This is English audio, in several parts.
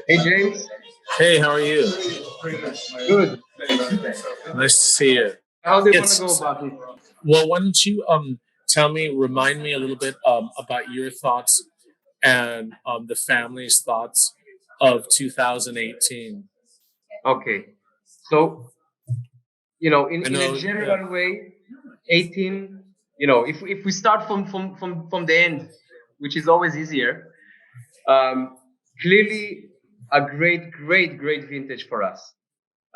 Hey James, Hey, how are you? good. Nice to see you. How do you want to go It's about it? well. Why don't you remind me a little bit about your thoughts and the family's thoughts of 2018. Okay, so I in a know, yeah, general way, 18. If we start from the end, which is always easier, clearly a great vintage for us.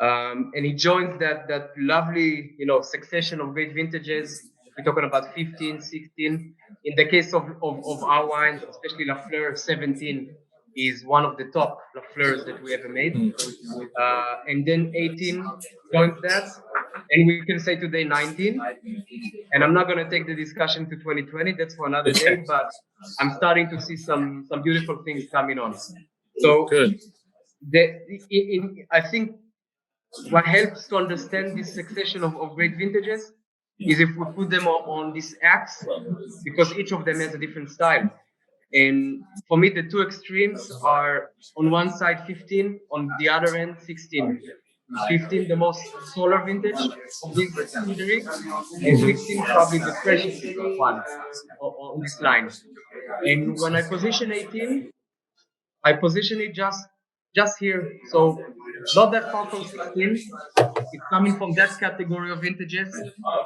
And he joins that lovely succession of great vintages. We're talking about 15, 16. In the case of our wines, especially Lafleur 17 is one of the top Lafleurs that we ever made. And then 18 joins that, and we can say today 19. And I'm not going to take the discussion to 2020. That's for another yeah, day. But I'm starting to see some beautiful things coming on. So good. I think what helps to understand this succession of great vintages is if we put them on this axe, because each of them has a different style. And for me, the two extremes are on one side 15, on the other end 16. 15, the most solar vintage of this distillery, and 16, probably the freshest one on this line. And when I position 18, I position it just here, so not that far from 16. It's coming from that category of vintages,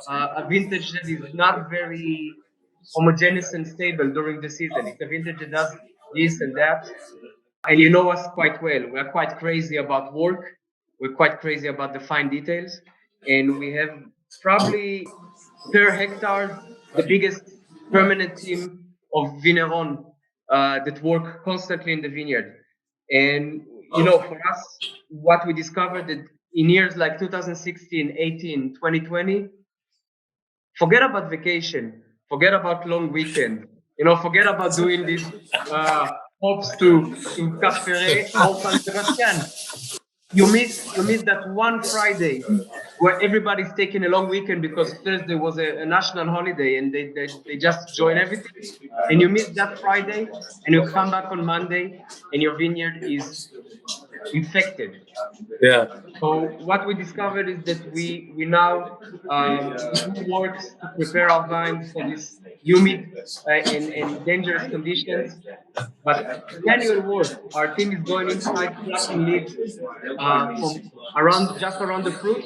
a vintage that is not very homogeneous and stable during the season. It's a vintage that does this and that, and you know us quite well. We're quite crazy about work. We're quite crazy about the fine details, and we have probably per hectare the biggest permanent team of vignerons that work constantly in the vineyard. And for us, what we discovered that in years like 2016, 18, 2020, forget about vacation, forget about long weekend, forget about doing these hops to Cap Ferret or San Sebastian. You miss that one Friday where everybody's taking a long weekend because Thursday was a national holiday and they just join everything. And you miss that Friday and you come back on Monday and your vineyard is infected. Yeah, So what we discovered is that we now do works to prepare our vines for these humid and dangerous conditions. But manual work. Our team is going inside, plucking leaves from just around the fruit,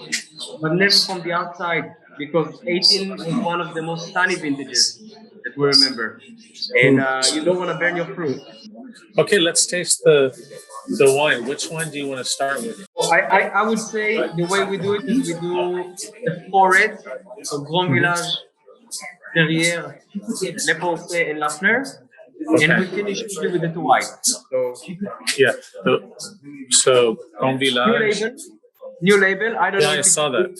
but never from the outside, because 18 was one of the most sunny vintages that we remember, and you don't want to burn your fruit. okay. Let's taste the wine. Which one do you want to start with? I would say the way we do it is we do the four reds, so Grand Village, Terroir, Le Pensée, and Lafleur, and we Okay. finish usually with the two whites. So Yeah. So, Bon new Village. label, new label. Yeah, I saw that.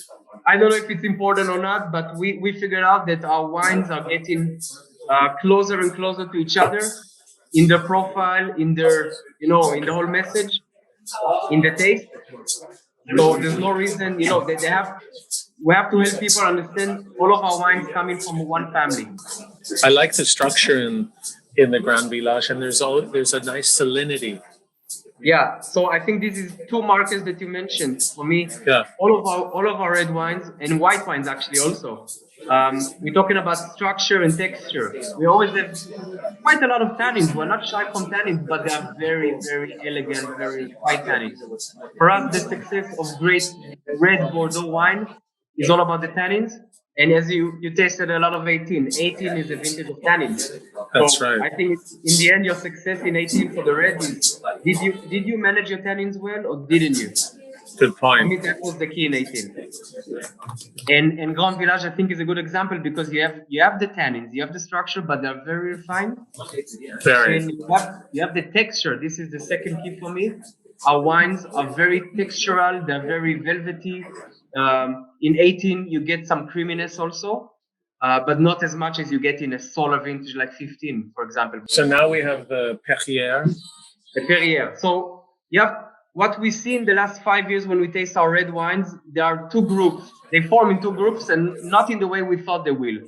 I don't know if it's important or not, but we figured out that our wines are getting closer and closer to each other in the profile, in their in the whole message, in the taste. So there's no reason, they have. We have to help people understand all of our wines coming from one family. I like the structure in the Grand Village, and there's a nice salinity. Yeah, so I think this is two markers that you mentioned. For me, Yeah. all of our red wines and white wines actually also. We're talking about structure and texture. We always have quite a lot of tannins. We're not shy from tannins, but they are very elegant, very high tannins. For us, the success of great red Bordeaux wine is all about the tannins. And as you tasted a lot of 18. 18 is a vintage of tannins. That's So right. I think in the end, your success in 18 for the red is did you manage your tannins well or didn't you? Good For point. me, that was the key in 18. And Grand Village, I think, is a good example because you have the tannins, you have the structure, but they're very refined. Very. And you have the texture. This is the second key for me. Our wines are very textural. They're very velvety. In 18, you get some creaminess also, but not as much as you get in a solar vintage like 15, for example. So now we have the Perrier. The Perrier. So what we see in the last 5 years when we taste our red wines, there are two groups. They form in two groups, and not in the way we thought they will.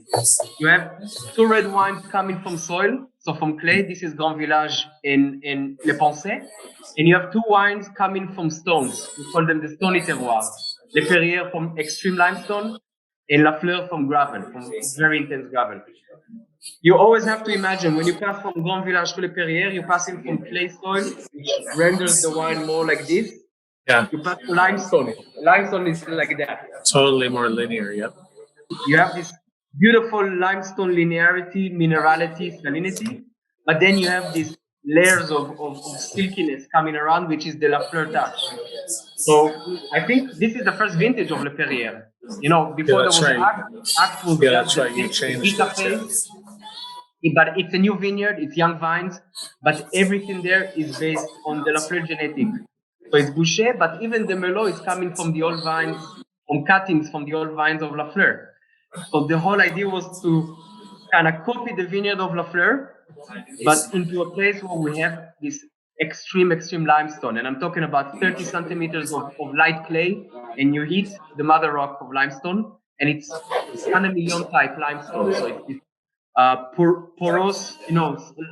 You have two red wines coming from soil, so from clay. This is Grand Village in Le Pensée. And you have two wines coming from stones. We call them the stony terroir. Le Perrier from extreme limestone, and Lafleur from gravel, from very intense gravel. You always have to imagine when you pass from Grand Village to Le Perrier, you're passing from clay soil, which renders the wine more like this. Yeah. You pass to limestone. Limestone is like that. Totally more linear. Yep. You have this beautiful limestone linearity, minerality, salinity, but then you have these layers of silkiness coming around, which is the Lafleur touch. So I think this is the first vintage of Le Perrier. You know, before there was Act was just the Vita phase. But it's a new vineyard, it's young vines, but everything there is based on the Lafleur genetic. So it's Boucher, but even the Merlot is coming from the old vines, from cuttings from the old vines of Lafleur. So the whole idea was to kind of copy the vineyard of Lafleur, but into a place where we have this extreme limestone. And I'm talking about 30 centimeters of light clay, and you heat the mother rock of limestone, and it's kind of million type limestone. So it's porous,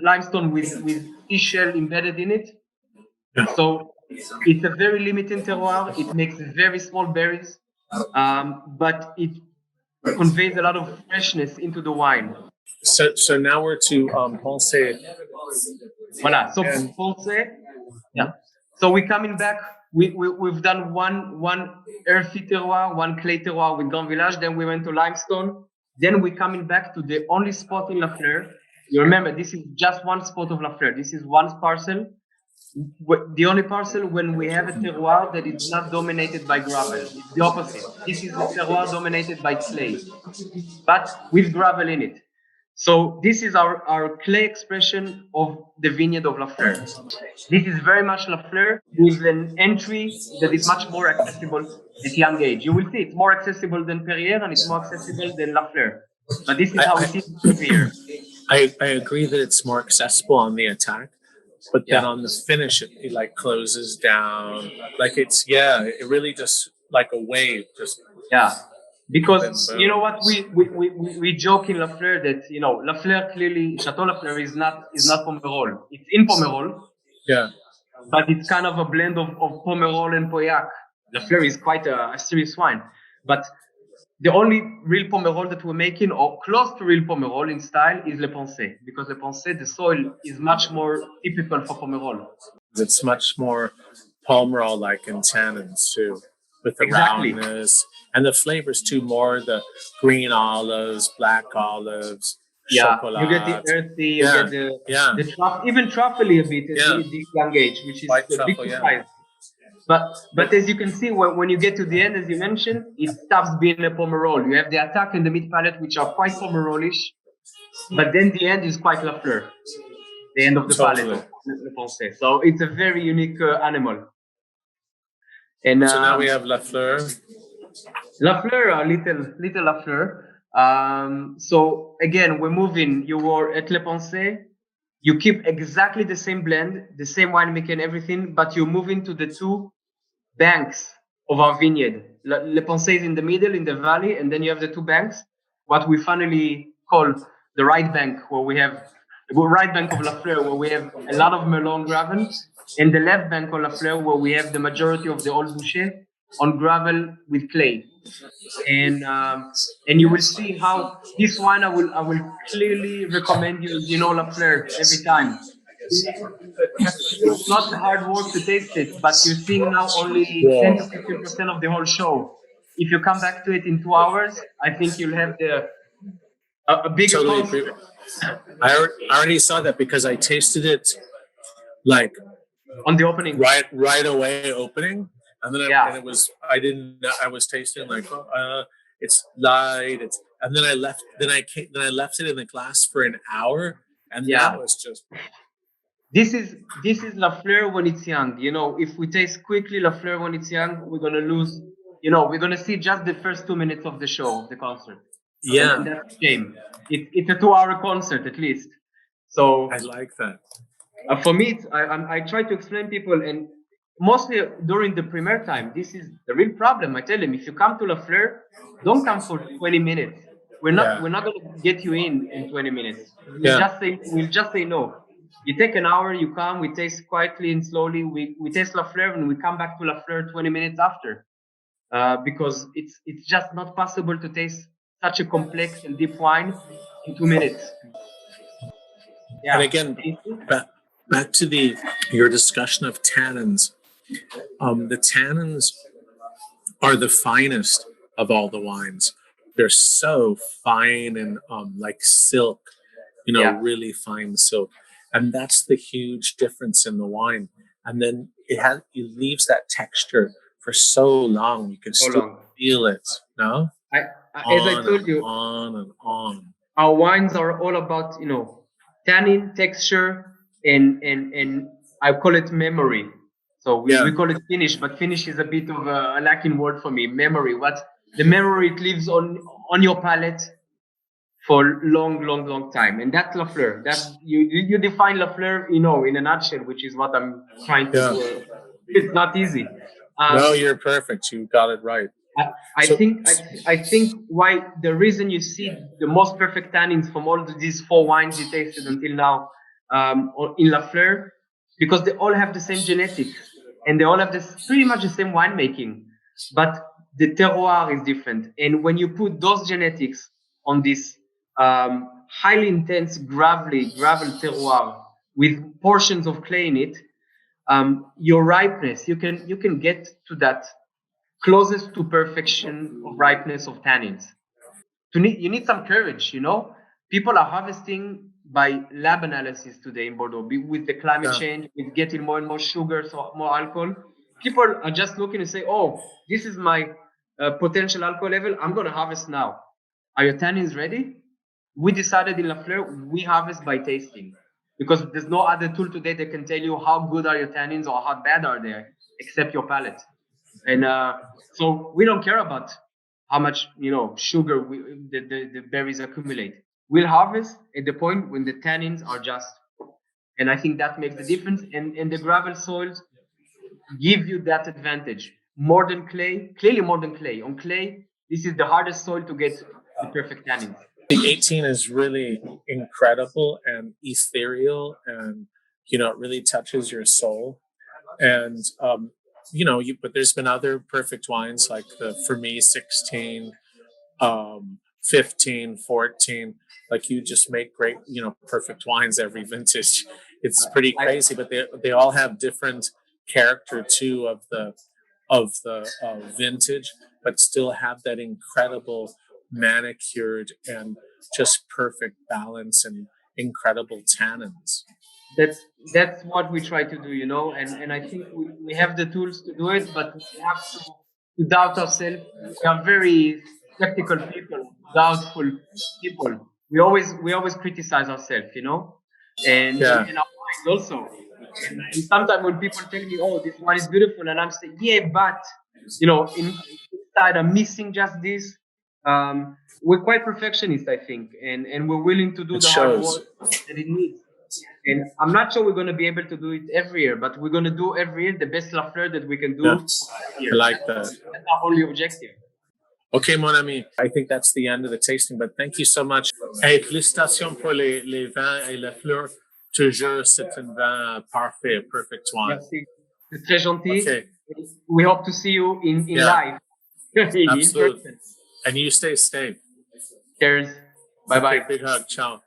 limestone with seashell embedded in it. So it's a very limited terroir. It makes very small berries, but it conveys a lot of freshness into the wine. So now we're to Pensée. Voilà. So Pensée, yeah. So we're coming back. We've done one earthy terroir, one clay terroir with Grand Village. Then we went to limestone. Then we're coming back to the only spot in Lafleur. You remember, this is just one spot of Lafleur. This is one parcel. The only parcel when we have a terroir that is not dominated by gravel. It's the opposite. This is a terroir dominated by clay, but with gravel in it. So this is our clay expression of the vineyard of Lafleur. This is very much Lafleur with an entry that is much more accessible at young age. You will see it's more accessible than Perrier and it's more accessible than Lafleur. But this is how we see it every year. I agree that it's more accessible on the attack, but then on the finish it like closes down. Like it really just like a wave. Because you know what we joke in Lafleur that Lafleur clearly Chateau Lafleur is not Pomerol. It's in Pomerol. Yeah. But it's kind of a blend of Pomerol and Pauillac. Lafleur is quite a serious wine. But the only real Pomerol that we're making, or close to real Pomerol in style, is Le Pensée. Because Le Pensée, the soil is much more typical for Pomerol. It's much more Pomerol-like in tannins too, with the roundness. And the flavors too, more the green olives, black olives, chocolate. You get the earthy, you get the even truffly a bit at the young age, which is a big surprise. But as you can see, when you get to the end, as you mentioned, it stops being a Pomerol. You have the attack and the mid palate, which are quite Pomerolish, but then the end is quite Lafleur, the end of the palate of Le Pensée. So it's a very unique animal. And so now we have Lafleur. Lafleur, little Lafleur. So again, we're moving. You were at Le Pensée. You keep exactly the same blend, the same winemaker and everything, but you're moving to the two banks of our vineyard. Le Pensée is in the middle, in the valley, and then you have the two banks, what we finally call the right bank, where we have the right bank of Lafleur, where we have a lot of Merlot gravel, and the left bank of Lafleur, where we have the majority of the old Boucher on gravel with clay. And you will see how this wine I will clearly recommend you Lafleur every time. It's not hard work to taste it, but you're seeing now only 10 to 15% of the whole show. If you come back to it in 2 hours, I think you'll have a bigger concept. I already saw that because I tasted it like on the opening, right away opening. And then I was tasting like, it's light. And then I left it in the glass for an hour. And that was just. This is Lafleur when it's young. If we taste quickly Lafleur when it's young, we're going to lose, we're going to see just the first 2 minutes of the show, of the concert. Yeah. And that's a shame. It's a 2-hour concert at least. So I like that. For me, I try to explain people, and mostly during the premiere time. This is the real problem. I tell them, if you come to Lafleur, don't come for 20 minutes. We're not going to get you in 20 minutes. We'll just say no. You take an hour, you come, we taste quietly and slowly. We taste Lafleur and we come back to Lafleur 20 minutes after. Because it's just not possible to taste such a complex and deep wine in 2 minutes. Yeah. And again, back to your discussion of tannins. The tannins are the finest of all the wines. They're so fine and like silk, really fine silk. And that's the huge difference in the wine. And then it leaves that texture for so long. You can still feel it, no? As I told you, on and on. Our wines are all about, tannin, texture, and I call it memory. So we call it finish, but finish is a bit of a lacking word for me. Memory, what the memory it lives on your palate for long time, and that's Lafleur. That's you define Lafleur, in a nutshell, which is what I'm trying to do. It's not easy. No, you're perfect. You got it right. I think why the reason you see the most perfect tannins from all these 4 wines you tasted until now in Lafleur, because they all have the same genetics and they all have pretty much the same winemaking, but the terroir is different. And when you put those genetics on this highly intense gravel terroir with portions of clay in it, your ripeness, you can get to that closest to perfection of ripeness of tannins. You need some courage, People are harvesting by lab analysis today in Bordeaux with the climate change, with getting more and more sugar, so more alcohol. People are just looking to say, oh, this is my potential alcohol level. I'm going to harvest now. Are your tannins ready? We decided in Lafleur, we harvest by tasting, because there's no other tool today that can tell you how good are your tannins or how bad are they, except your palate. And so we don't care about how much sugar the berries accumulate. We'll harvest at the point when the tannins are just, and I think that makes the difference. And the gravel soils give you that advantage more than clay. Clearly more than clay. On clay, this is the hardest soil to get the perfect tannins. The 18 is really incredible and ethereal, and it really touches your soul. And but there's been other perfect wines like for me 16, 15, 14. Like you just make great, perfect wines every vintage. It's pretty crazy, but they all have different character too of the vintage, but still have that incredible manicured and just perfect balance and incredible tannins. That's what we try to do, and I think we have the tools to do it, but we have to doubt ourselves. We are very skeptical people, doubtful people. We always criticize ourselves, and in our minds also. And sometimes when people tell me, "Oh, this one is beautiful," and I'm saying, "Yeah, but inside I'm missing just this." We're quite perfectionist, I think, and we're willing to do the hard work that it needs. And I'm not sure we're going to be able to do it every year, but we're going to do every year the best Lafleur that we can do. I like that. That's our only objective. Okay, mon ami. I think that's the end of the tasting, but thank you so much. Hey, félicitations pour les vins et la fleur. Toujours, c'est un vin parfait, perfect wine. Merci. C'est très gentil. Okay. We hope to see you in live. Absolutely. And you stay safe. Cheers. Bye-bye. Big hug. Ciao.